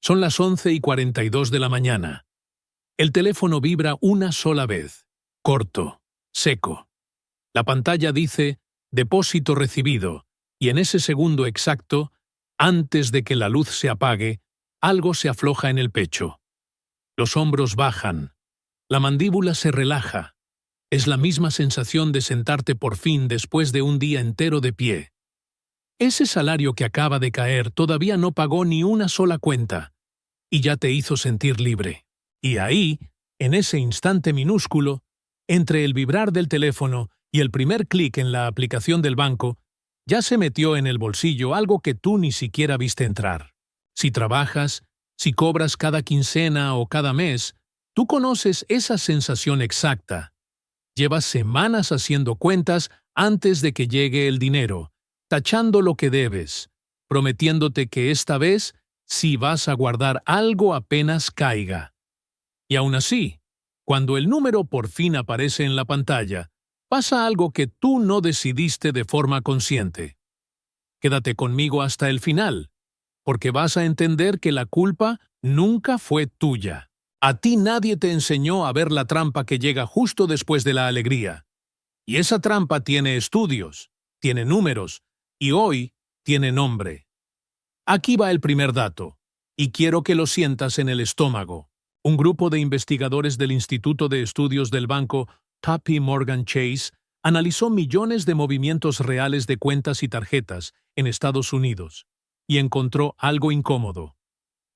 Son las 11:42 de la mañana. El teléfono vibra una sola vez. Corto, seco. La pantalla dice «Depósito recibido» y en ese segundo exacto, antes de que la luz se apague, algo se afloja en el pecho. Los hombros bajan. La mandíbula se relaja. Es la misma sensación de sentarte por fin después de un día entero de pie. Ese salario que acaba de caer todavía no pagó ni una sola cuenta y ya te hizo sentir libre. Y ahí, en ese instante minúsculo, entre el vibrar del teléfono y el primer clic en la aplicación del banco, ya se metió en el bolsillo algo que tú ni siquiera viste entrar. Si trabajas, si cobras cada quincena o cada mes, tú conoces esa sensación exacta. Llevas semanas haciendo cuentas antes de que llegue el dinero, tachando lo que debes, prometiéndote que esta vez sí vas a guardar algo apenas caiga. Y aún así, cuando el número por fin aparece en la pantalla, pasa algo que tú no decidiste de forma consciente. Quédate conmigo hasta el final, porque vas a entender que la culpa nunca fue tuya. A ti nadie te enseñó a ver la trampa que llega justo después de la alegría. Y esa trampa tiene estudios, tiene números, y hoy tiene nombre. Aquí va el primer dato, y quiero que lo sientas en el estómago. Un grupo de investigadores del Instituto de Estudios del Banco JP Morgan Chase analizó millones de movimientos reales de cuentas y tarjetas en Estados Unidos y encontró algo incómodo.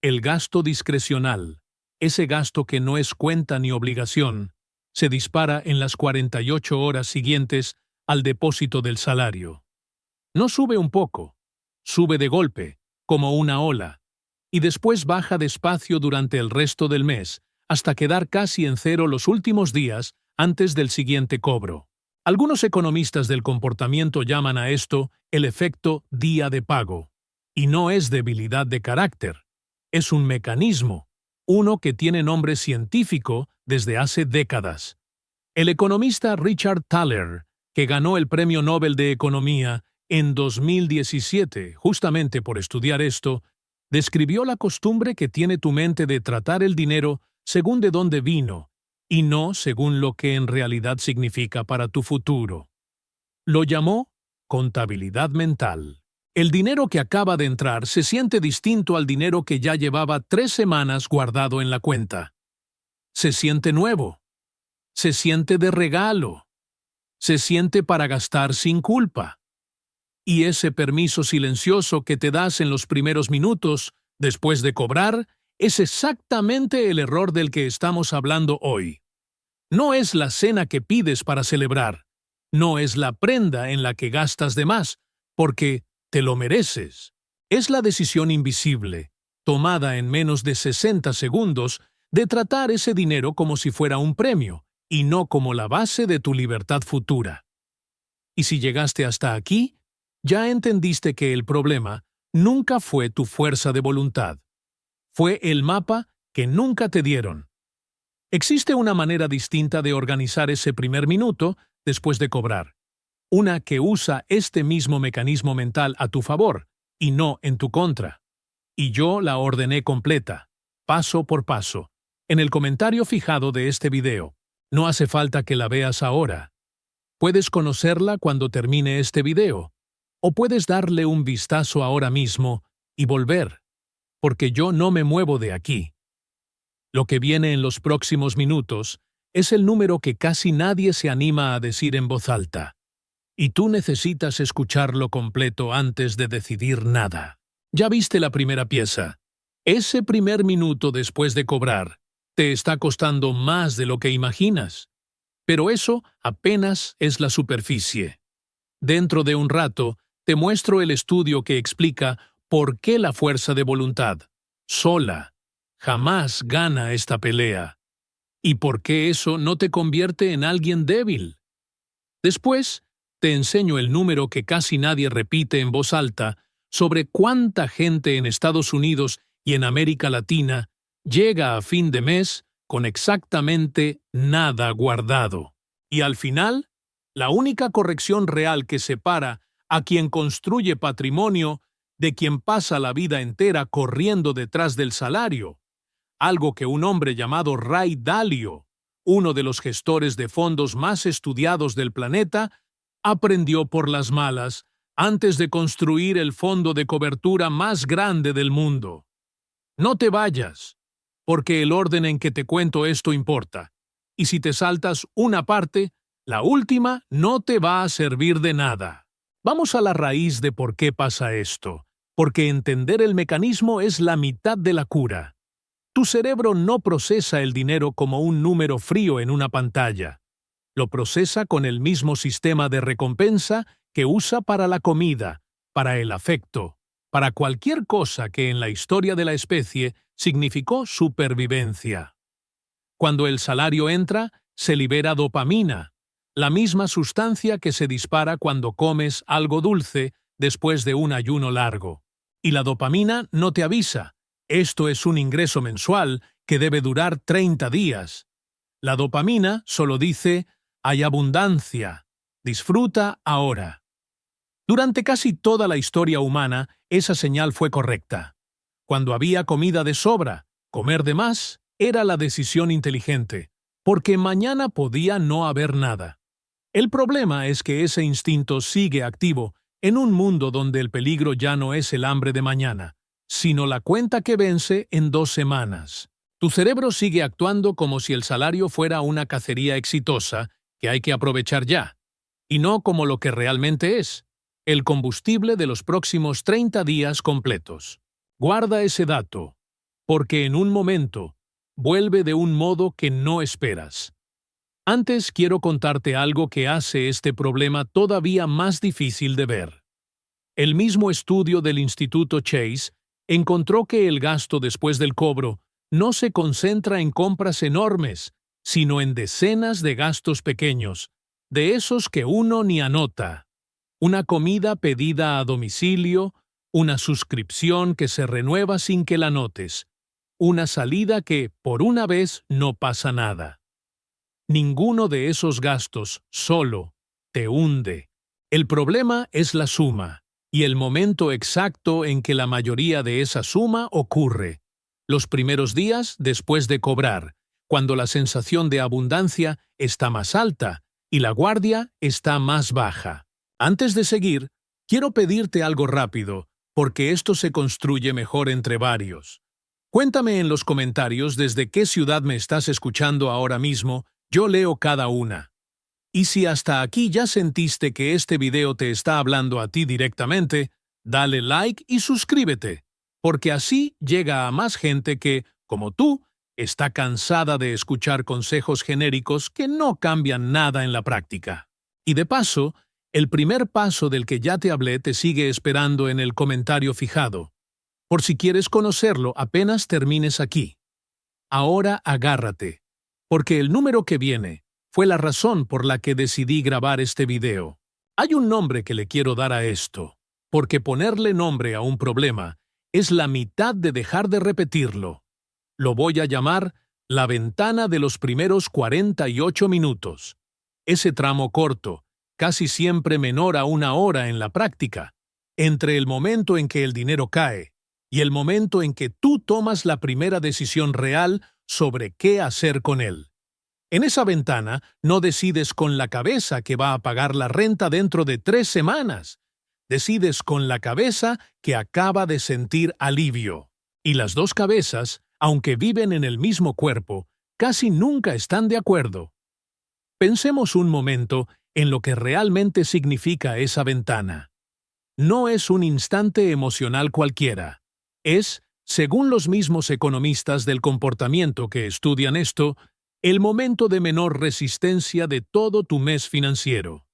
El gasto discrecional, ese gasto que no es cuenta ni obligación, se dispara en las 48 horas siguientes al depósito del salario. No sube un poco, sube de golpe, como una ola, y después baja despacio durante el resto del mes, hasta quedar casi en cero los últimos días antes del siguiente cobro. Algunos economistas del comportamiento llaman a esto el efecto día de pago. Y no es debilidad de carácter, es un mecanismo, uno que tiene nombre científico desde hace décadas. El economista Richard Thaler, que ganó el Premio Nobel de Economía en 2017, justamente por estudiar esto, describió la costumbre que tiene tu mente de tratar el dinero según de dónde vino, y no según lo que en realidad significa para tu futuro. Lo llamó contabilidad mental. El dinero que acaba de entrar se siente distinto al dinero que ya llevaba 3 semanas guardado en la cuenta. Se siente nuevo. Se siente de regalo. Se siente para gastar sin culpa. Y ese permiso silencioso que te das en los primeros minutos, después de cobrar, es exactamente el error del que estamos hablando hoy. No es la cena que pides para celebrar. No es la prenda en la que gastas de más, porque te lo mereces. Es la decisión invisible, tomada en menos de 60 segundos, de tratar ese dinero como si fuera un premio, y no como la base de tu libertad futura. Y si llegaste hasta aquí, ya entendiste que el problema nunca fue tu fuerza de voluntad. Fue el mapa que nunca te dieron. Existe una manera distinta de organizar ese primer minuto después de cobrar. Una que usa este mismo mecanismo mental a tu favor y no en tu contra. Y yo la ordené completa, paso por paso, en el comentario fijado de este video. No hace falta que la veas ahora. Puedes conocerla cuando termine este video, o puedes darle un vistazo ahora mismo y volver, porque yo no me muevo de aquí. Lo que viene en los próximos minutos es el número que casi nadie se anima a decir en voz alta. Y tú necesitas escucharlo completo antes de decidir nada. Ya viste la primera pieza. Ese primer minuto después de cobrar te está costando más de lo que imaginas. Pero eso apenas es la superficie. Dentro de un rato te muestro el estudio que explica por qué la fuerza de voluntad, sola, jamás gana esta pelea. Y por qué eso no te convierte en alguien débil. Después, te enseño el número que casi nadie repite en voz alta sobre cuánta gente en Estados Unidos y en América Latina llega a fin de mes con exactamente nada guardado. Y al final, la única corrección real que separa a quien construye patrimonio de quien pasa la vida entera corriendo detrás del salario, algo que un hombre llamado Ray Dalio, uno de los gestores de fondos más estudiados del planeta, aprendió por las malas antes de construir el fondo de cobertura más grande del mundo. No te vayas, porque el orden en que te cuento esto importa, y si te saltas una parte, la última no te va a servir de nada. Vamos a la raíz de por qué pasa esto, porque entender el mecanismo es la mitad de la cura. Tu cerebro no procesa el dinero como un número frío en una pantalla. Lo procesa con el mismo sistema de recompensa que usa para la comida, para el afecto, para cualquier cosa que en la historia de la especie significó supervivencia. Cuando el salario entra, se libera dopamina, la misma sustancia que se dispara cuando comes algo dulce después de un ayuno largo. Y la dopamina no te avisa. Esto es un ingreso mensual que debe durar 30 días. La dopamina solo dice, hay abundancia, disfruta ahora. Durante casi toda la historia humana, esa señal fue correcta. Cuando había comida de sobra, comer de más era la decisión inteligente, porque mañana podía no haber nada. El problema es que ese instinto sigue activo en un mundo donde el peligro ya no es el hambre de mañana, sino la cuenta que vence en 2 semanas. Tu cerebro sigue actuando como si el salario fuera una cacería exitosa que hay que aprovechar ya, y no como lo que realmente es, el combustible de los próximos 30 días completos. Guarda ese dato, porque en un momento vuelve de un modo que no esperas. Antes quiero contarte algo que hace este problema todavía más difícil de ver. El mismo estudio del Instituto Chase encontró que el gasto después del cobro no se concentra en compras enormes, sino en decenas de gastos pequeños, de esos que uno ni anota. Una comida pedida a domicilio, una suscripción que se renueva sin que la notes, una salida que, por una vez, no pasa nada. Ninguno de esos gastos solo te hunde. El problema es la suma y el momento exacto en que la mayoría de esa suma ocurre. Los primeros días después de cobrar, cuando la sensación de abundancia está más alta y la guardia está más baja. Antes de seguir, quiero pedirte algo rápido, porque esto se construye mejor entre varios. Cuéntame en los comentarios desde qué ciudad me estás escuchando ahora mismo. Yo leo cada una. Y si hasta aquí ya sentiste que este video te está hablando a ti directamente, dale like y suscríbete, porque así llega a más gente que, como tú, está cansada de escuchar consejos genéricos que no cambian nada en la práctica. Y de paso, el primer paso del que ya te hablé te sigue esperando en el comentario fijado. Por si quieres conocerlo apenas termines aquí. Ahora agárrate, porque el número que viene fue la razón por la que decidí grabar este video. Hay un nombre que le quiero dar a esto, porque ponerle nombre a un problema es la mitad de dejar de repetirlo. Lo voy a llamar la ventana de los primeros 48 minutos. Ese tramo corto, casi siempre menor a 1 hora en la práctica, entre el momento en que el dinero cae y el momento en que tú tomas la primera decisión real sobre qué hacer con él. En esa ventana no decides con la cabeza que va a pagar la renta dentro de 3 semanas. Decides con la cabeza que acaba de sentir alivio. Y las dos cabezas, aunque viven en el mismo cuerpo, casi nunca están de acuerdo. Pensemos un momento en lo que realmente significa esa ventana. No es un instante emocional cualquiera. Es, según los mismos economistas del comportamiento que estudian esto, el momento de menor resistencia de todo tu mes financiero.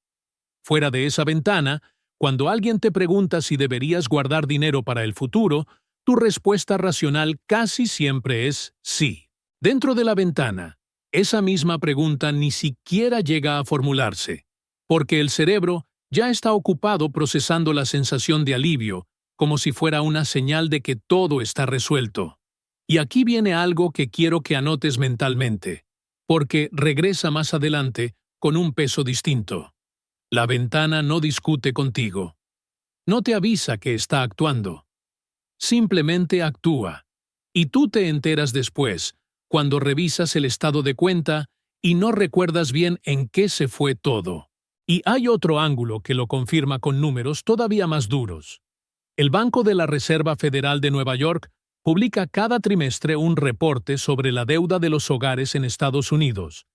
Fuera de esa ventana, cuando alguien te pregunta si deberías guardar dinero para el futuro, tu respuesta racional casi siempre es sí. Dentro de la ventana, esa misma pregunta ni siquiera llega a formularse, porque el cerebro ya está ocupado procesando la sensación de alivio, como si fuera una señal de que todo está resuelto. Y aquí viene algo que quiero que anotes mentalmente, porque regresa más adelante con un peso distinto. La ventana no discute contigo. No te avisa que está actuando. Simplemente actúa. Y tú te enteras después, cuando revisas el estado de cuenta y no recuerdas bien en qué se fue todo. Y hay otro ángulo que lo confirma con números todavía más duros. El Banco de la Reserva Federal de Nueva York publica cada trimestre un reporte sobre la deuda de los hogares en Estados Unidos,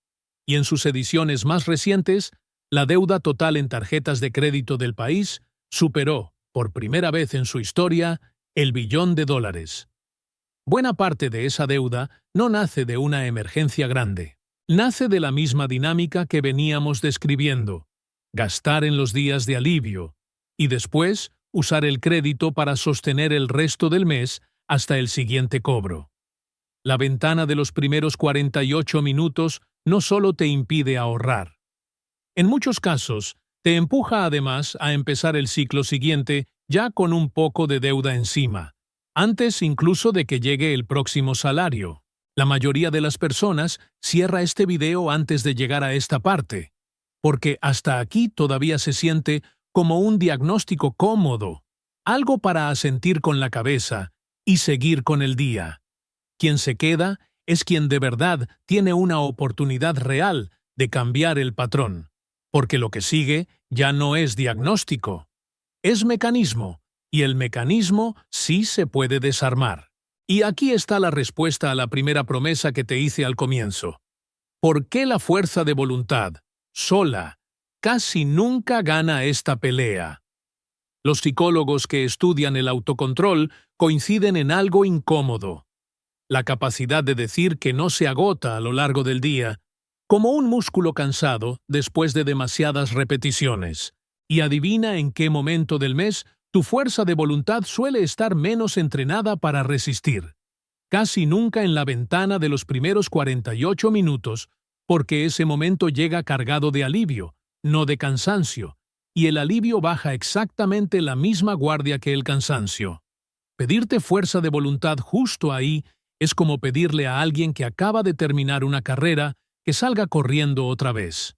y en sus ediciones más recientes, la deuda total en tarjetas de crédito del país superó, por primera vez en su historia, el billón de dólares. Buena parte de esa deuda no nace de una emergencia grande. Nace de la misma dinámica que veníamos describiendo: gastar en los días de alivio, y después usar el crédito para sostener el resto del mes hasta el siguiente cobro. La ventana de los primeros 48 minutos no solo te impide ahorrar. En muchos casos, te empuja además a empezar el ciclo siguiente ya con un poco de deuda encima, antes incluso de que llegue el próximo salario. La mayoría de las personas cierra este video antes de llegar a esta parte, porque hasta aquí todavía se siente como un diagnóstico cómodo, algo para asentir con la cabeza y seguir con el día. Quien se queda es quien de verdad tiene una oportunidad real de cambiar el patrón, porque lo que sigue ya no es diagnóstico, es mecanismo, y el mecanismo sí se puede desarmar. Y aquí está la respuesta a la primera promesa que te hice al comienzo. ¿Por qué la fuerza de voluntad, sola, casi nunca gana esta pelea? Los psicólogos que estudian el autocontrol coinciden en algo incómodo: la capacidad de decir que no se agota a lo largo del día, como un músculo cansado después de demasiadas repeticiones. Y adivina en qué momento del mes tu fuerza de voluntad suele estar menos entrenada para resistir. Casi nunca en la ventana de los primeros 48 minutos, porque ese momento llega cargado de alivio, no de cansancio, y el alivio baja exactamente la misma guardia que el cansancio. Pedirte fuerza de voluntad justo ahí es como pedirle a alguien que acaba de terminar una carrera que salga corriendo otra vez.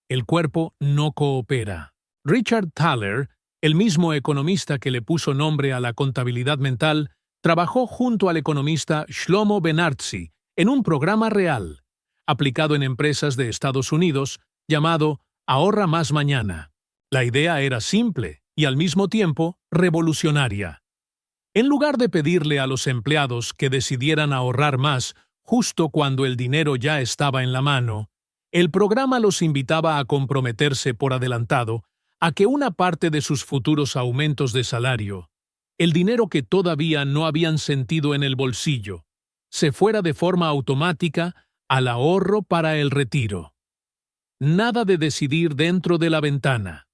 El cuerpo no coopera. Richard Thaler, el mismo economista que le puso nombre a la contabilidad mental, trabajó junto al economista Shlomo Ben-Artzi en un programa real, aplicado en empresas de Estados Unidos, llamado Ahorra Más Mañana. La idea era simple y al mismo tiempo revolucionaria. En lugar de pedirle a los empleados que decidieran ahorrar más justo cuando el dinero ya estaba en la mano, el programa los invitaba a comprometerse por adelantado a que una parte de sus futuros aumentos de salario, el dinero que todavía no habían sentido en el bolsillo, se fuera de forma automática al ahorro para el retiro. Nada de decidir dentro de la ventana.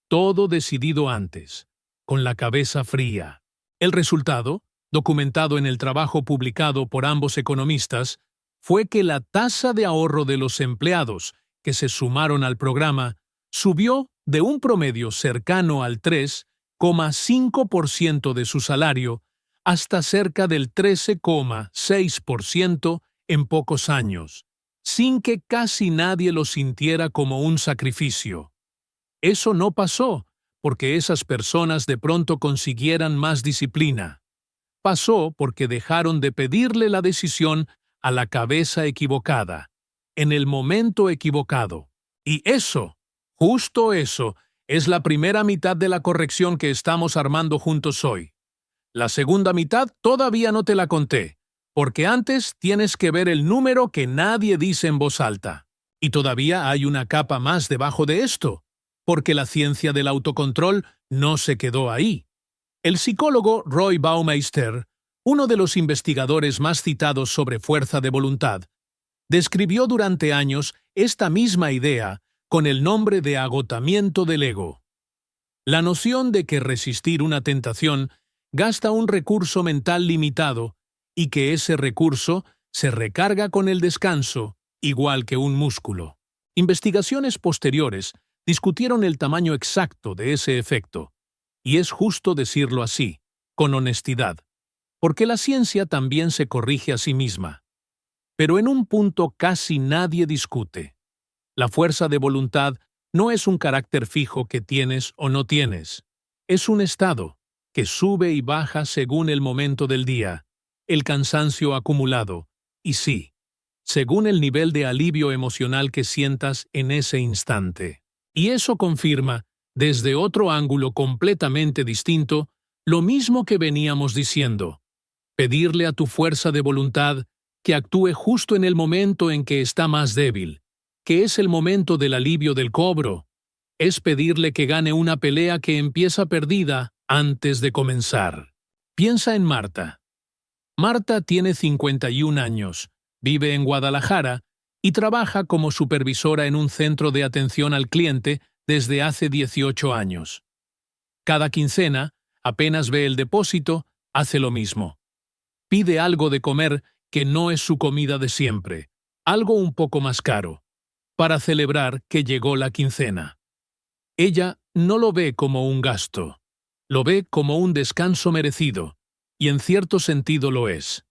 Todo decidido antes, con la cabeza fría. El resultado, documentado en el trabajo publicado por ambos economistas, fue que la tasa de ahorro de los empleados que se sumaron al programa subió de un promedio cercano al 3,5% de su salario hasta cerca del 13,6% en pocos años, sin que casi nadie lo sintiera como un sacrificio. Eso no pasó porque esas personas de pronto consiguieran más disciplina. Pasó porque dejaron de pedirle la decisión a la cabeza equivocada, en el momento equivocado. Y eso, justo eso, es la primera mitad de la corrección que estamos armando juntos hoy. La segunda mitad todavía no te la conté, porque antes tienes que ver el número que nadie dice en voz alta. Y todavía hay una capa más debajo de esto, porque la ciencia del autocontrol no se quedó ahí. El psicólogo Roy Baumeister, uno de los investigadores más citados sobre fuerza de voluntad, describió durante años esta misma idea con el nombre de agotamiento del ego. La noción de que resistir una tentación gasta un recurso mental limitado y que ese recurso se recarga con el descanso, igual que un músculo. Investigaciones posteriores discutieron el tamaño exacto de ese efecto, y es justo decirlo así, con honestidad, porque la ciencia también se corrige a sí misma. Pero en un punto casi nadie discute. La fuerza de voluntad no es un carácter fijo que tienes o no tienes. Es un estado. que sube y baja según el momento del día, el cansancio acumulado, y sí, según el nivel de alivio emocional que sientas en ese instante. Y eso confirma, desde otro ángulo completamente distinto, lo mismo que veníamos diciendo. Pedirle a tu fuerza de voluntad que actúe justo en el momento en que está más débil, que es el momento del alivio del cobro. Es pedirle que gane una pelea que empieza perdida antes de comenzar. Piensa en Marta. Marta tiene 51 años, vive en Guadalajara y trabaja como supervisora en un centro de atención al cliente desde hace 18 años. Cada quincena, apenas ve el depósito, hace lo mismo. Pide algo de comer que no es su comida de siempre, algo un poco más caro, para celebrar que llegó la quincena. Ella no lo ve como un gasto, lo ve como un descanso merecido, y en cierto sentido lo es.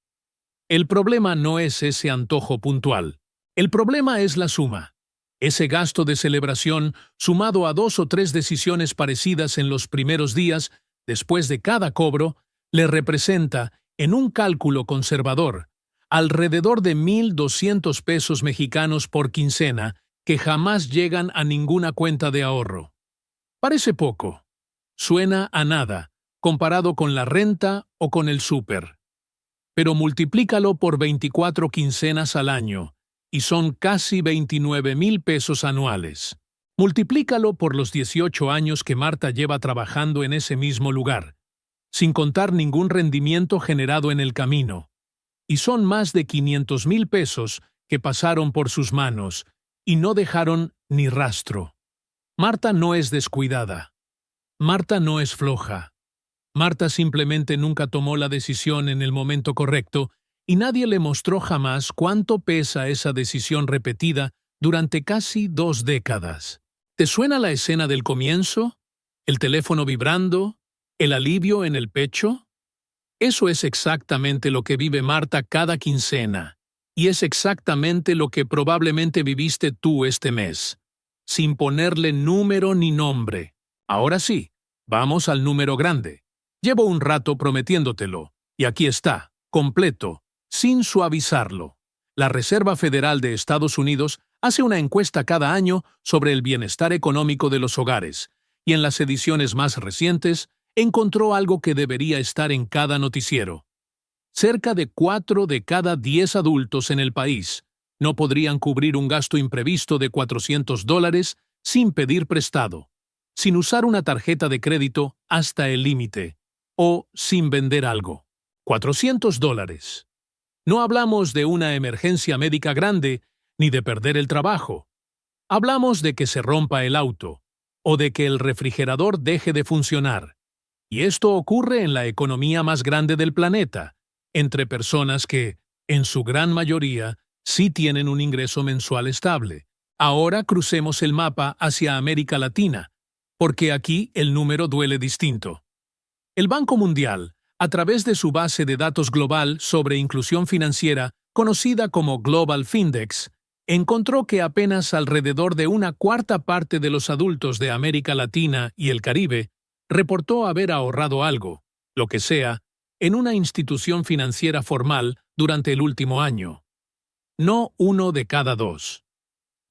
El problema no es ese antojo puntual, el problema es la suma. Ese gasto de celebración, sumado a 2 o 3 decisiones parecidas en los primeros días, después de cada cobro, le representa, en un cálculo conservador, alrededor de 1,200 pesos mexicanos por quincena que jamás llegan a ninguna cuenta de ahorro. Parece poco. Suena a nada, comparado con la renta o con el súper. Pero multiplícalo por 24 quincenas al año, y son casi 29,000 pesos anuales. Multiplícalo por los 18 años que Marta lleva trabajando en ese mismo lugar, sin contar ningún rendimiento generado en el camino. Y son más de 500,000 pesos que pasaron por sus manos y no dejaron ni rastro. Marta no es descuidada. Marta no es floja. Marta simplemente nunca tomó la decisión en el momento correcto y nadie le mostró jamás cuánto pesa esa decisión repetida durante casi 2 décadas. ¿Te suena la escena del comienzo? ¿El teléfono vibrando? ¿El alivio en el pecho? Eso es exactamente lo que vive Marta cada quincena, y es exactamente lo que probablemente viviste tú este mes, sin ponerle número ni nombre. Ahora sí, vamos al número grande. Llevo un rato prometiéndotelo, y aquí está, completo, sin suavizarlo. La Reserva Federal de Estados Unidos hace una encuesta cada año sobre el bienestar económico de los hogares, y en las ediciones más recientes encontró algo que debería estar en cada noticiero. Cerca de 4 de cada 10 adultos en el país no podrían cubrir un gasto imprevisto de $400 sin pedir prestado, sin usar una tarjeta de crédito hasta el límite, o sin vender algo. $400. No hablamos de una emergencia médica grande ni de perder el trabajo. Hablamos de que se rompa el auto o de que el refrigerador deje de funcionar. Y esto ocurre en la economía más grande del planeta, entre personas que, en su gran mayoría, sí tienen un ingreso mensual estable. Ahora crucemos el mapa hacia América Latina, porque aquí el número duele distinto. El Banco Mundial, a través de su base de datos global sobre inclusión financiera, conocida como Global Findex, encontró que apenas alrededor de 1/4 parte de los adultos de América Latina y el Caribe reportó haber ahorrado algo, lo que sea, en una institución financiera formal durante el último año. No 1 de cada 2.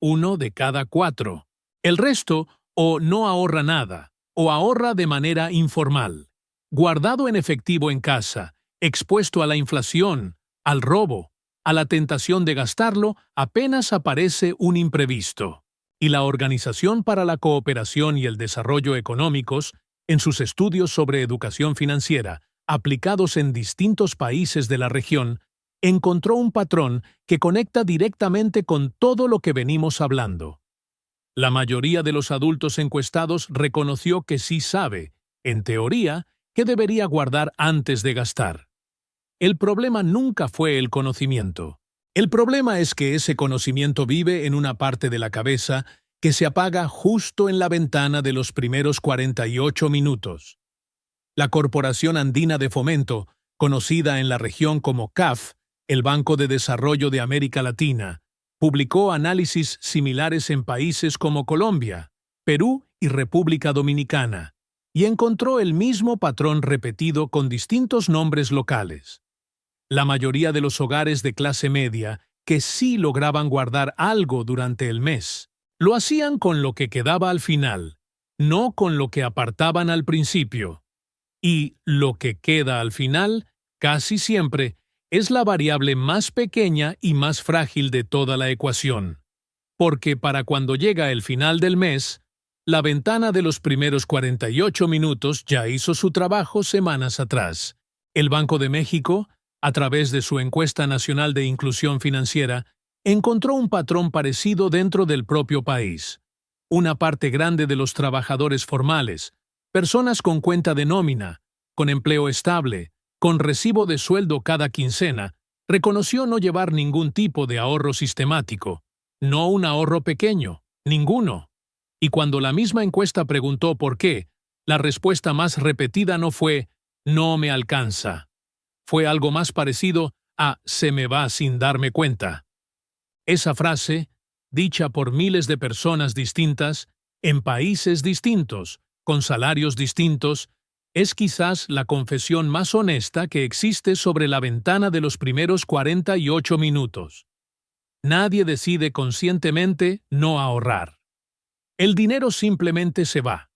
1 de cada 4. El resto o no ahorra nada, o ahorra de manera informal, guardado en efectivo en casa, expuesto a la inflación, al robo, a la tentación de gastarlo apenas aparece un imprevisto. Y la Organización para la Cooperación y el Desarrollo Económicos, en sus estudios sobre educación financiera, aplicados en distintos países de la región, encontró un patrón que conecta directamente con todo lo que venimos hablando. La mayoría de los adultos encuestados reconoció que sí sabe, en teoría, que debería guardar antes de gastar. El problema nunca fue el conocimiento. El problema es que ese conocimiento vive en una parte de la cabeza que se apaga justo en la ventana de los primeros 48 minutos. La Corporación Andina de Fomento, conocida en la región como CAF, el Banco de Desarrollo de América Latina, publicó análisis similares en países como Colombia, Perú y República Dominicana, y encontró el mismo patrón repetido con distintos nombres locales. La mayoría de los hogares de clase media que sí lograban guardar algo durante el mes, lo hacían con lo que quedaba al final, no con lo que apartaban al principio. Y lo que queda al final, casi siempre, es la variable más pequeña y más frágil de toda la ecuación. Porque para cuando llega el final del mes, la ventana de los primeros 48 minutos ya hizo su trabajo semanas atrás. El Banco de México, a través de su encuesta nacional de inclusión financiera, encontró un patrón parecido dentro del propio país. Una parte grande de los trabajadores formales, personas con cuenta de nómina, con empleo estable, con recibo de sueldo cada quincena, reconoció no llevar ningún tipo de ahorro sistemático, no un ahorro pequeño, ninguno. Y cuando la misma encuesta preguntó por qué, la respuesta más repetida no fue «no me alcanza». Fue algo más parecido a «se me va sin darme cuenta». Esa frase, dicha por miles de personas distintas, en países distintos, con salarios distintos, es quizás la confesión más honesta que existe sobre la ventana de los primeros 48 minutos. Nadie decide conscientemente no ahorrar. El dinero simplemente se va,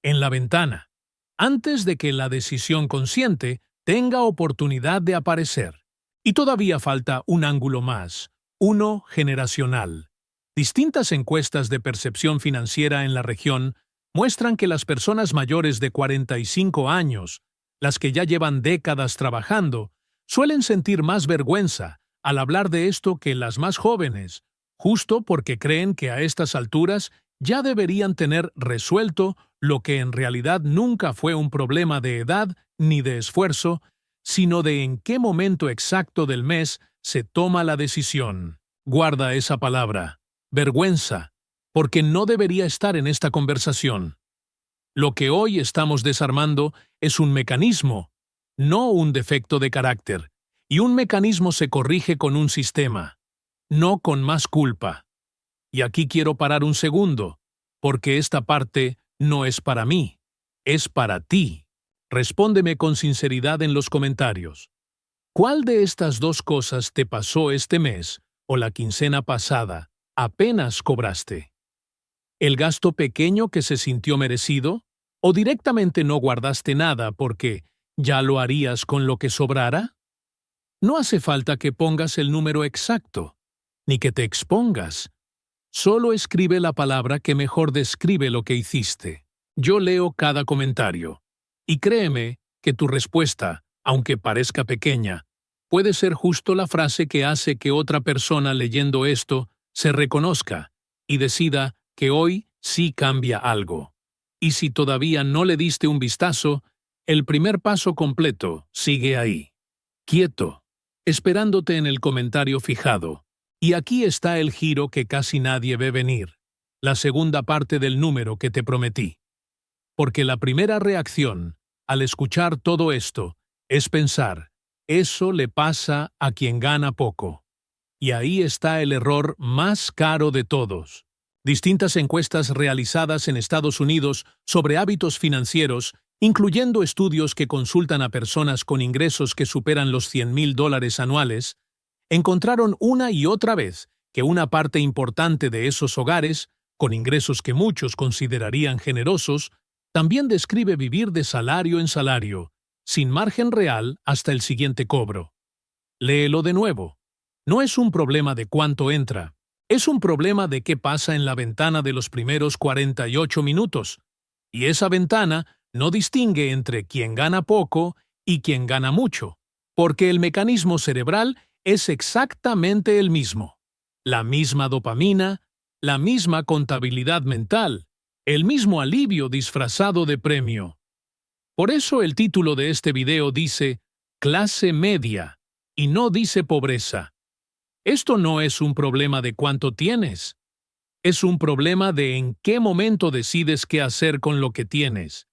en la ventana, antes de que la decisión consciente tenga oportunidad de aparecer. Y todavía falta un ángulo más, uno generacional. Distintas encuestas de percepción financiera en la región muestran que las personas mayores de 45 años, las que ya llevan décadas trabajando, suelen sentir más vergüenza al hablar de esto que las más jóvenes, justo porque creen que a estas alturas ya deberían tener resuelto lo que en realidad nunca fue un problema de edad ni de esfuerzo, sino de en qué momento exacto del mes se toma la decisión. Guarda esa palabra, vergüenza, porque no debería estar en esta conversación. Lo que hoy estamos desarmando es un mecanismo, no un defecto de carácter, y un mecanismo se corrige con un sistema, no con más culpa. Y aquí quiero parar un segundo, porque esta parte no es para mí, es para ti. Respóndeme con sinceridad en los comentarios. ¿Cuál de estas dos cosas te pasó este mes o la quincena pasada apenas cobraste? ¿El gasto pequeño que se sintió merecido? ¿O directamente no guardaste nada porque ya lo harías con lo que sobrara? No hace falta que pongas el número exacto, ni que te expongas. Solo escribe la palabra que mejor describe lo que hiciste. Yo leo cada comentario. Y créeme que tu respuesta, aunque parezca pequeña, puede ser justo la frase que hace que otra persona leyendo esto se reconozca y decida que hoy sí cambia algo. Y si todavía no le diste un vistazo, el primer paso completo sigue ahí, quieto, esperándote en el comentario fijado. Y aquí está el giro que casi nadie ve venir, la segunda parte del número que te prometí. Porque la primera reacción, al escuchar todo esto, es pensar, eso le pasa a quien gana poco. Y ahí está el error más caro de todos. Distintas encuestas realizadas en Estados Unidos sobre hábitos financieros, incluyendo estudios que consultan a personas con ingresos que superan los $100,000 anuales, encontraron una y otra vez que una parte importante de esos hogares, con ingresos que muchos considerarían generosos, también describe vivir de salario en salario, sin margen real hasta el siguiente cobro. Léelo de nuevo. No es un problema de cuánto entra, es un problema de qué pasa en la ventana de los primeros 48 minutos. Y esa ventana no distingue entre quien gana poco y quien gana mucho, porque el mecanismo cerebral es exactamente el mismo. La misma dopamina, la misma contabilidad mental, el mismo alivio disfrazado de premio. Por eso el título de este video dice clase media y no dice pobreza. Esto no es un problema de cuánto tienes. Es un problema de en qué momento decides qué hacer con lo que tienes.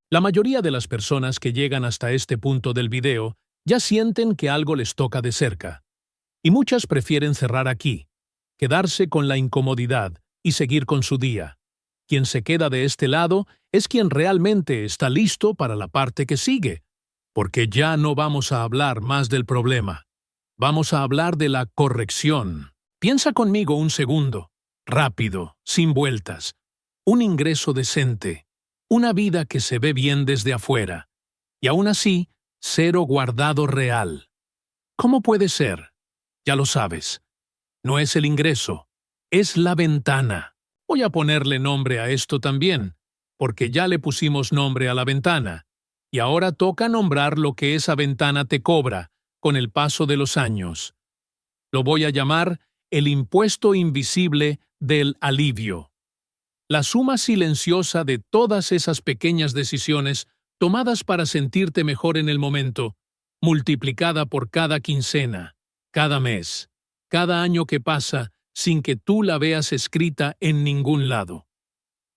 La mayoría de las personas que llegan hasta este punto del video ya sienten que algo les toca de cerca. Y muchas prefieren cerrar aquí, quedarse con la incomodidad y seguir con su día. Quien se queda de este lado es quien realmente está listo para la parte que sigue, porque ya no vamos a hablar más del problema. Vamos a hablar de la corrección. Piensa conmigo un segundo, rápido, sin vueltas. Un ingreso decente, una vida que se ve bien desde afuera, y aún así, cero guardado real. ¿Cómo puede ser? Ya lo sabes. No es el ingreso, es la ventana. Voy a ponerle nombre a esto también, porque ya le pusimos nombre a la ventana, y ahora toca nombrar lo que esa ventana te cobra con el paso de los años. Lo voy a llamar el impuesto invisible del alivio. La suma silenciosa de todas esas pequeñas decisiones tomadas para sentirte mejor en el momento, multiplicada por cada quincena, cada mes, cada año que pasa sin que tú la veas escrita en ningún lado.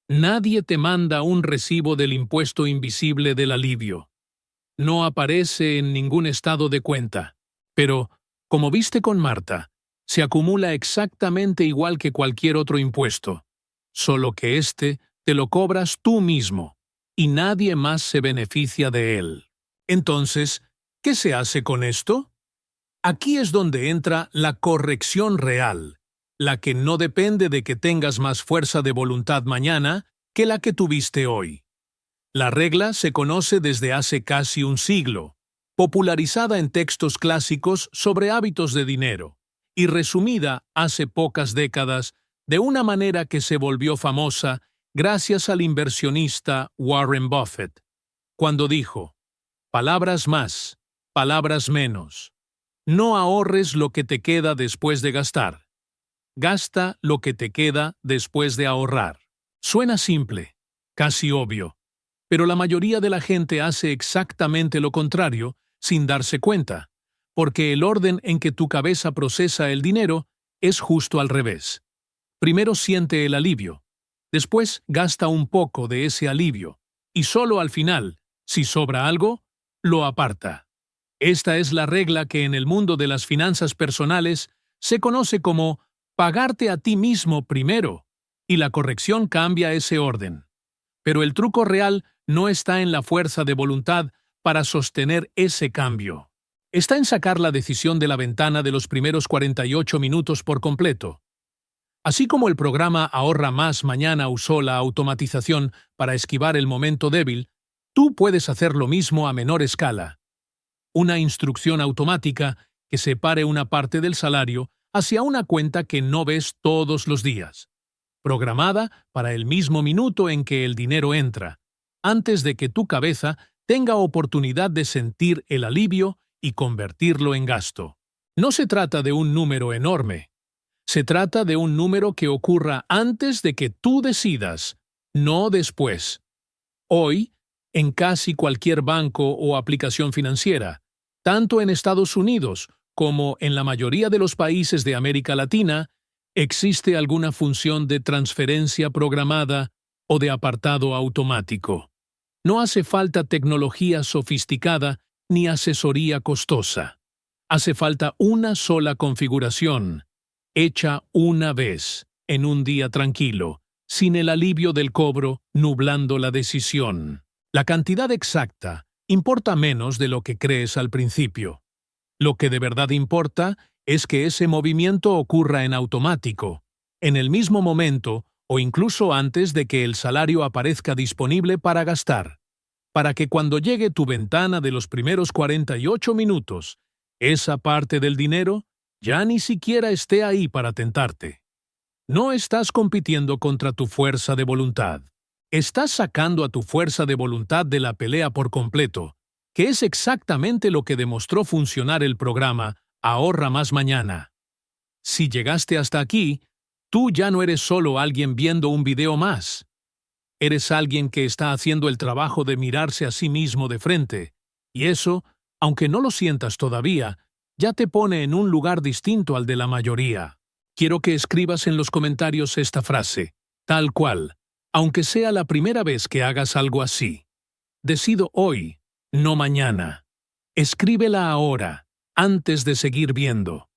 Nadie te manda un recibo del impuesto invisible del alivio. No aparece en ningún estado de cuenta. Pero, como viste con Marta, se acumula exactamente igual que cualquier otro impuesto, solo que este te lo cobras tú mismo, y nadie más se beneficia de él. Entonces, ¿qué se hace con esto? Aquí es donde entra la corrección real, la que no depende de que tengas más fuerza de voluntad mañana que la que tuviste hoy. La regla se conoce desde hace casi un siglo, popularizada en textos clásicos sobre hábitos de dinero, y resumida hace pocas décadas de una manera que se volvió famosa gracias al inversionista Warren Buffett, cuando dijo: palabras más, palabras menos. No ahorres lo que te queda después de gastar. Gasta lo que te queda después de ahorrar. Suena simple, casi obvio, pero la mayoría de la gente hace exactamente lo contrario sin darse cuenta, porque el orden en que tu cabeza procesa el dinero es justo al revés. Primero siente el alivio, después gasta un poco de ese alivio, y solo al final, si sobra algo, lo aparta. Esta es la regla que en el mundo de las finanzas personales se conoce como pagarte a ti mismo primero, y la corrección cambia ese orden. Pero el truco real no está en la fuerza de voluntad para sostener ese cambio. Está en sacar la decisión de la ventana de los primeros 48 minutos por completo. Así como el programa Ahorra Más Mañana usó la automatización para esquivar el momento débil, tú puedes hacer lo mismo a menor escala. Una instrucción automática que separe una parte del salario hacia una cuenta que no ves todos los días, programada para el mismo minuto en que el dinero entra, antes de que tu cabeza tenga oportunidad de sentir el alivio y convertirlo en gasto. No se trata de un número enorme. Se trata de un número que ocurra antes de que tú decidas, no después. Hoy, en casi cualquier banco o aplicación financiera, tanto en Estados Unidos como en la mayoría de los países de América Latina, existe alguna función de transferencia programada o de apartado automático. No hace falta tecnología sofisticada ni asesoría costosa. Hace falta una sola configuración, hecha una vez, en un día tranquilo, sin el alivio del cobro nublando la decisión. La cantidad exacta importa menos de lo que crees al principio. Lo que de verdad importa es que ese movimiento ocurra en automático, en el mismo momento o incluso antes de que el salario aparezca disponible para gastar, para que cuando llegue tu ventana de los primeros 48 minutos, esa parte del dinero ya ni siquiera esté ahí para tentarte. No estás compitiendo contra tu fuerza de voluntad. Estás sacando a tu fuerza de voluntad de la pelea por completo, que es exactamente lo que demostró funcionar el programa Ahorra Más Mañana. Si llegaste hasta aquí, tú ya no eres solo alguien viendo un video más. Eres alguien que está haciendo el trabajo de mirarse a sí mismo de frente, y eso, aunque no lo sientas todavía, ya te pone en un lugar distinto al de la mayoría. Quiero que escribas en los comentarios esta frase, tal cual, aunque sea la primera vez que hagas algo así. Decido hoy, no mañana. Escríbela ahora, antes de seguir viendo.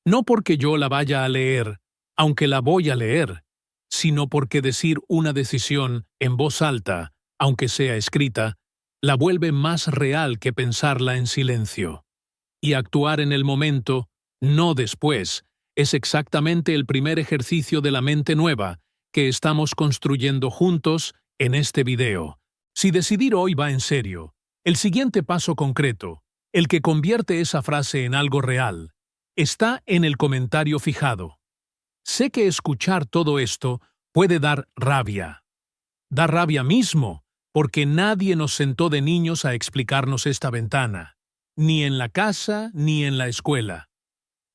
No porque yo la vaya a leer, aunque la voy a leer, sino porque decir una decisión en voz alta, aunque sea escrita, la vuelve más real que pensarla en silencio. Y actuar en el momento, no después, es exactamente el primer ejercicio de la mente nueva que estamos construyendo juntos en este video. Si decidir hoy va en serio, el siguiente paso concreto, el que convierte esa frase en algo real, está en el comentario fijado. Sé que escuchar todo esto puede dar rabia. Da rabia mismo, porque nadie nos sentó de niños a explicarnos esta ventana, ni en la casa ni en la escuela.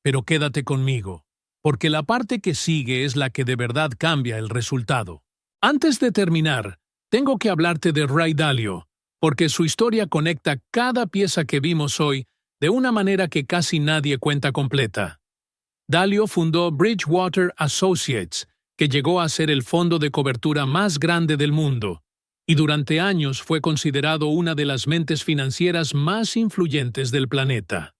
Pero quédate conmigo, porque la parte que sigue es la que de verdad cambia el resultado. Antes de terminar, tengo que hablarte de Ray Dalio, porque su historia conecta cada pieza que vimos hoy de una manera que casi nadie cuenta completa. Dalio fundó Bridgewater Associates, que llegó a ser el fondo de cobertura más grande del mundo, y durante años fue considerado una de las mentes financieras más influyentes del planeta.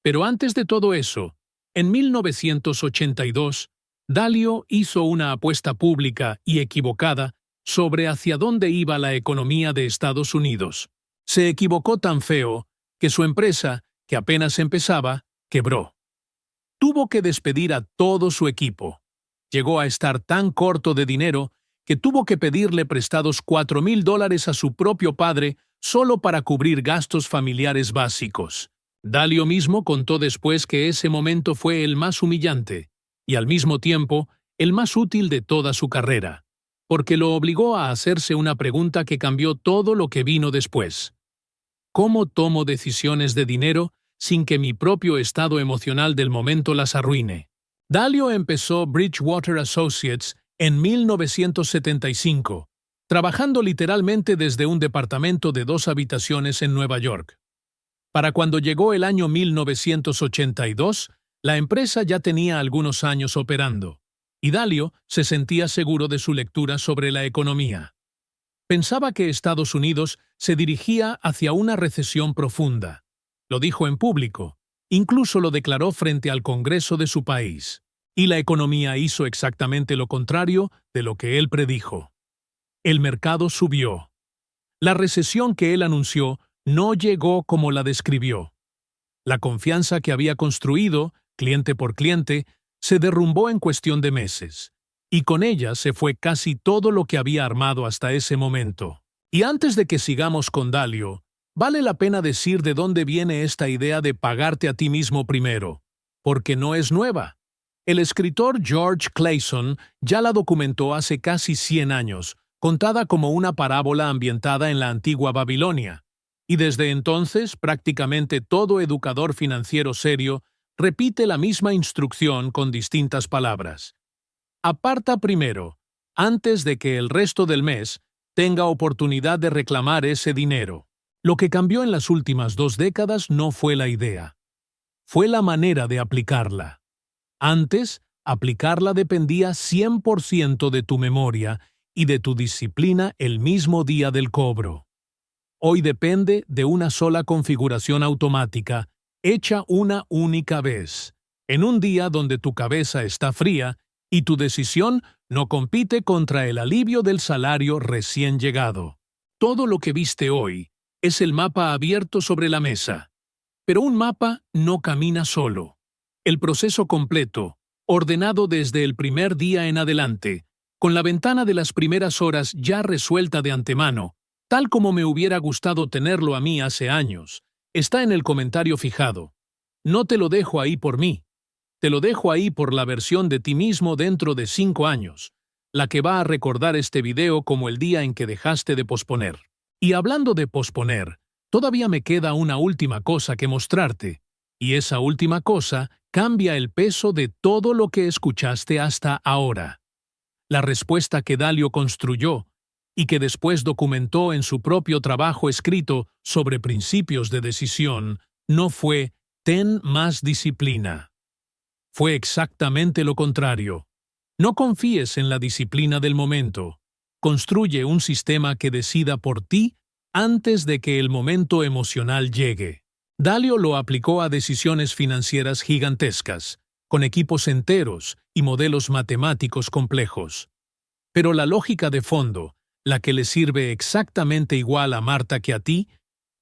Pero antes de todo eso, en 1982, Dalio hizo una apuesta pública y equivocada sobre hacia dónde iba la economía de Estados Unidos. Se equivocó tan feo que su empresa, que apenas empezaba, quebró. Tuvo que despedir a todo su equipo. Llegó a estar tan corto de dinero que tuvo que pedirle prestados $4,000 a su propio padre solo para cubrir gastos familiares básicos. Dalio mismo contó después que ese momento fue el más humillante y al mismo tiempo el más útil de toda su carrera, porque lo obligó a hacerse una pregunta que cambió todo lo que vino después. ¿Cómo tomo decisiones de dinero sin que mi propio estado emocional del momento las arruine? Dalio empezó Bridgewater Associates en 1975, trabajando literalmente desde un departamento de 2 habitaciones en Nueva York. Para cuando llegó el año 1982, la empresa ya tenía algunos años operando, y Dalio se sentía seguro de su lectura sobre la economía. Pensaba que Estados Unidos se dirigía hacia una recesión profunda. Lo dijo en público, incluso lo declaró frente al Congreso de su país. Y la economía hizo exactamente lo contrario de lo que él predijo. El mercado subió. La recesión que él anunció no llegó como la describió. La confianza que había construido, cliente por cliente, se derrumbó en cuestión de meses, y con ella se fue casi todo lo que había armado hasta ese momento. Y antes de que sigamos con Dalio, vale la pena decir de dónde viene esta idea de pagarte a ti mismo primero, porque no es nueva. El escritor George Clason ya la documentó hace casi 100 años, contada como una parábola ambientada en la antigua Babilonia. Y desde entonces, prácticamente todo educador financiero serio repite la misma instrucción con distintas palabras. Aparta primero, antes de que el resto del mes tenga oportunidad de reclamar ese dinero. Lo que cambió en las últimas 2 décadas no fue la idea. Fue la manera de aplicarla. Antes, aplicarla dependía 100% de tu memoria y de tu disciplina el mismo día del cobro. Hoy depende de una sola configuración automática, hecha una única vez, en un día donde tu cabeza está fría y tu decisión no compite contra el alivio del salario recién llegado. Todo lo que viste hoy es el mapa abierto sobre la mesa. Pero un mapa no camina solo. El proceso completo, ordenado desde el primer día en adelante, con la ventana de las primeras horas ya resuelta de antemano, tal como me hubiera gustado tenerlo a mí hace años, está en el comentario fijado. No te lo dejo ahí por mí. Te lo dejo ahí por la versión de ti mismo dentro de 5 años, la que va a recordar este video como el día en que dejaste de posponer. Y hablando de posponer, todavía me queda una última cosa que mostrarte, y esa última cosa cambia el peso de todo lo que escuchaste hasta ahora. La respuesta que Dalio construyó y que después documentó en su propio trabajo escrito sobre principios de decisión no fue «ten más disciplina». Fue exactamente lo contrario. No confíes en la disciplina del momento. Construye un sistema que decida por ti antes de que el momento emocional llegue. Dalio lo aplicó a decisiones financieras gigantescas, con equipos enteros y modelos matemáticos complejos. Pero la lógica de fondo, la que le sirve exactamente igual a Marta que a ti,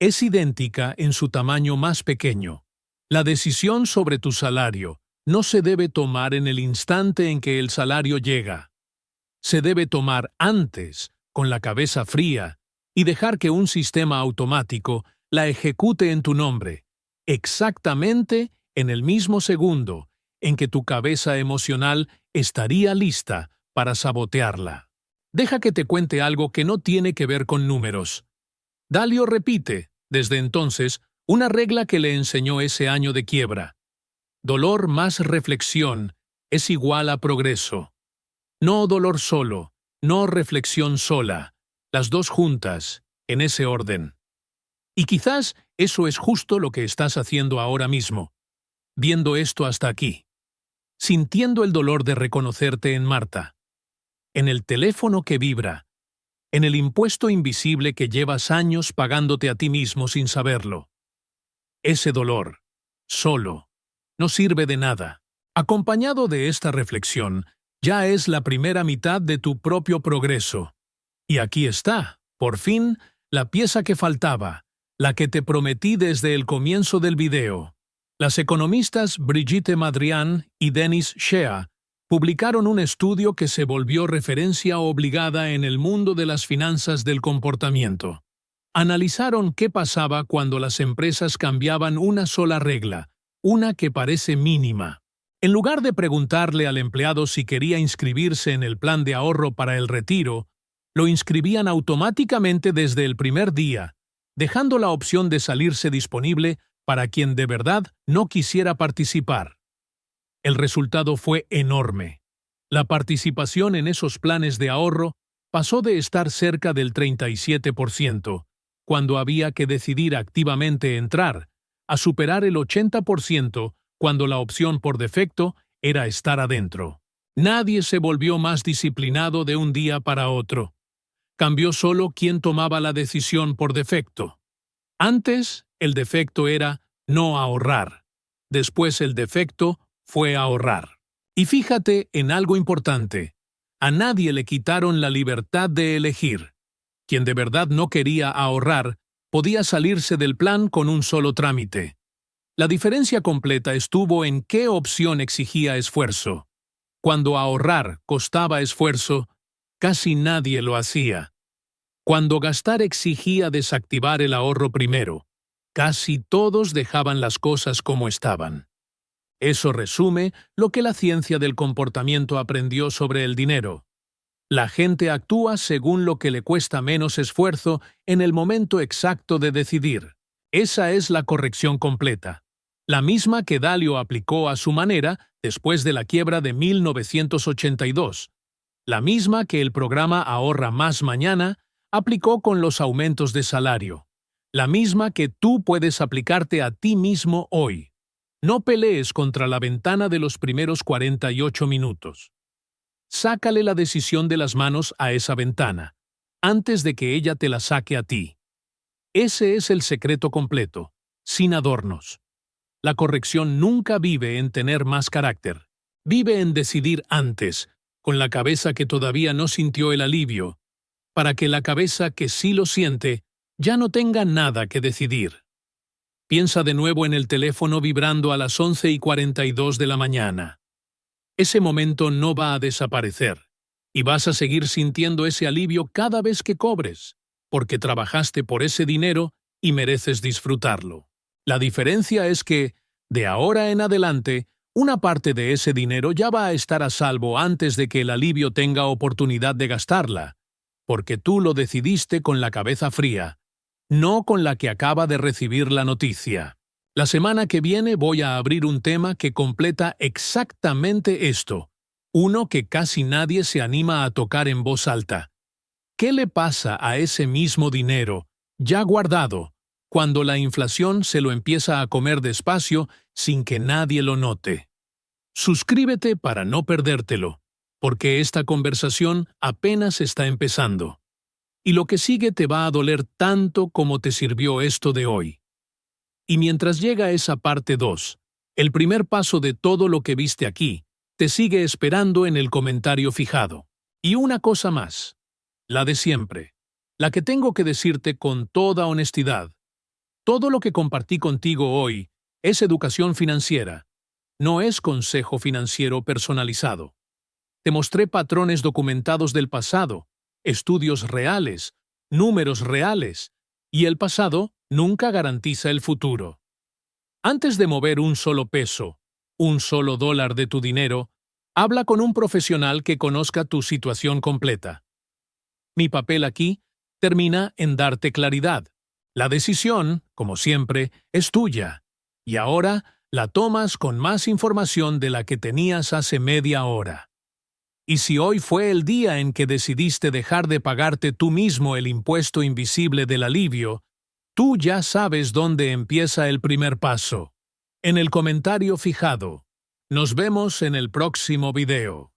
es idéntica en su tamaño más pequeño. La decisión sobre tu salario no se debe tomar en el instante en que el salario llega. Se debe tomar antes, con la cabeza fría, y dejar que un sistema automático la ejecute en tu nombre, exactamente en el mismo segundo en que tu cabeza emocional estaría lista para sabotearla. Deja que te cuente algo que no tiene que ver con números. Dalio repite, desde entonces, una regla que le enseñó ese año de quiebra. Dolor más reflexión es igual a progreso. No dolor solo, no reflexión sola, las dos juntas, en ese orden. Y quizás eso es justo lo que estás haciendo ahora mismo, viendo esto hasta aquí, sintiendo el dolor de reconocerte en Marta, en el teléfono que vibra, en el impuesto invisible que llevas años pagándote a ti mismo sin saberlo. Ese dolor, solo, no sirve de nada. Acompañado de esta reflexión, ya es la primera mitad de tu propio progreso. Y aquí está, por fin, la pieza que faltaba, la que te prometí desde el comienzo del video. Las economistas Brigitte Madrian y Denis Shea publicaron un estudio que se volvió referencia obligada en el mundo de las finanzas del comportamiento. Analizaron qué pasaba cuando las empresas cambiaban una sola regla, una que parece mínima. En lugar de preguntarle al empleado si quería inscribirse en el plan de ahorro para el retiro, lo inscribían automáticamente desde el primer día, dejando la opción de salirse disponible para quien de verdad no quisiera participar. El resultado fue enorme. La participación en esos planes de ahorro pasó de estar cerca del 37%, cuando había que decidir activamente entrar, a superar el 80% cuando la opción por defecto era estar adentro. Nadie se volvió más disciplinado de un día para otro. Cambió solo quien tomaba la decisión por defecto. Antes, el defecto era no ahorrar. Después el defecto fue ahorrar. Y fíjate en algo importante. A nadie le quitaron la libertad de elegir. Quien de verdad no quería ahorrar, podía salirse del plan con un solo trámite. La diferencia completa estuvo en qué opción exigía esfuerzo. Cuando ahorrar costaba esfuerzo, casi nadie lo hacía. Cuando gastar exigía desactivar el ahorro primero, casi todos dejaban las cosas como estaban. Eso resume lo que la ciencia del comportamiento aprendió sobre el dinero. La gente actúa según lo que le cuesta menos esfuerzo en el momento exacto de decidir. Esa es la corrección completa. La misma que Dalio aplicó a su manera después de la quiebra de 1982. La misma que el programa Ahorra Más Mañana aplicó con los aumentos de salario. La misma que tú puedes aplicarte a ti mismo hoy. No pelees contra la ventana de los primeros 48 minutos. Sácale la decisión de las manos a esa ventana, antes de que ella te la saque a ti. Ese es el secreto completo, sin adornos. La corrección nunca vive en tener más carácter. Vive en decidir antes, con la cabeza que todavía no sintió el alivio, para que la cabeza que sí lo siente ya no tenga nada que decidir. Piensa de nuevo en el teléfono vibrando a las 11:42 de la mañana. Ese momento no va a desaparecer, y vas a seguir sintiendo ese alivio cada vez que cobres, porque trabajaste por ese dinero y mereces disfrutarlo. La diferencia es que, de ahora en adelante, una parte de ese dinero ya va a estar a salvo antes de que el alivio tenga oportunidad de gastarla, porque tú lo decidiste con la cabeza fría, no con la que acaba de recibir la noticia. La semana que viene voy a abrir un tema que completa exactamente esto, uno que casi nadie se anima a tocar en voz alta. ¿Qué le pasa a ese mismo dinero, ya guardado, cuando la inflación se lo empieza a comer despacio sin que nadie lo note? Suscríbete para no perdértelo, porque esta conversación apenas está empezando. Y lo que sigue te va a doler tanto como te sirvió esto de hoy. Y mientras llega esa parte 2, el primer paso de todo lo que viste aquí, te sigue esperando en el comentario fijado. Y una cosa más, la de siempre, la que tengo que decirte con toda honestidad. Todo lo que compartí contigo hoy es educación financiera, no es consejo financiero personalizado. Te mostré patrones documentados del pasado, estudios reales, números reales, y el pasado nunca garantiza el futuro. Antes de mover un solo peso, un solo dólar de tu dinero, habla con un profesional que conozca tu situación completa. Mi papel aquí termina en darte claridad. La decisión, como siempre, es tuya, y ahora la tomas con más información de la que tenías hace media hora. Y si hoy fue el día en que decidiste dejar de pagarte tú mismo el impuesto invisible del alivio, tú ya sabes dónde empieza el primer paso. En el comentario fijado. Nos vemos en el próximo video.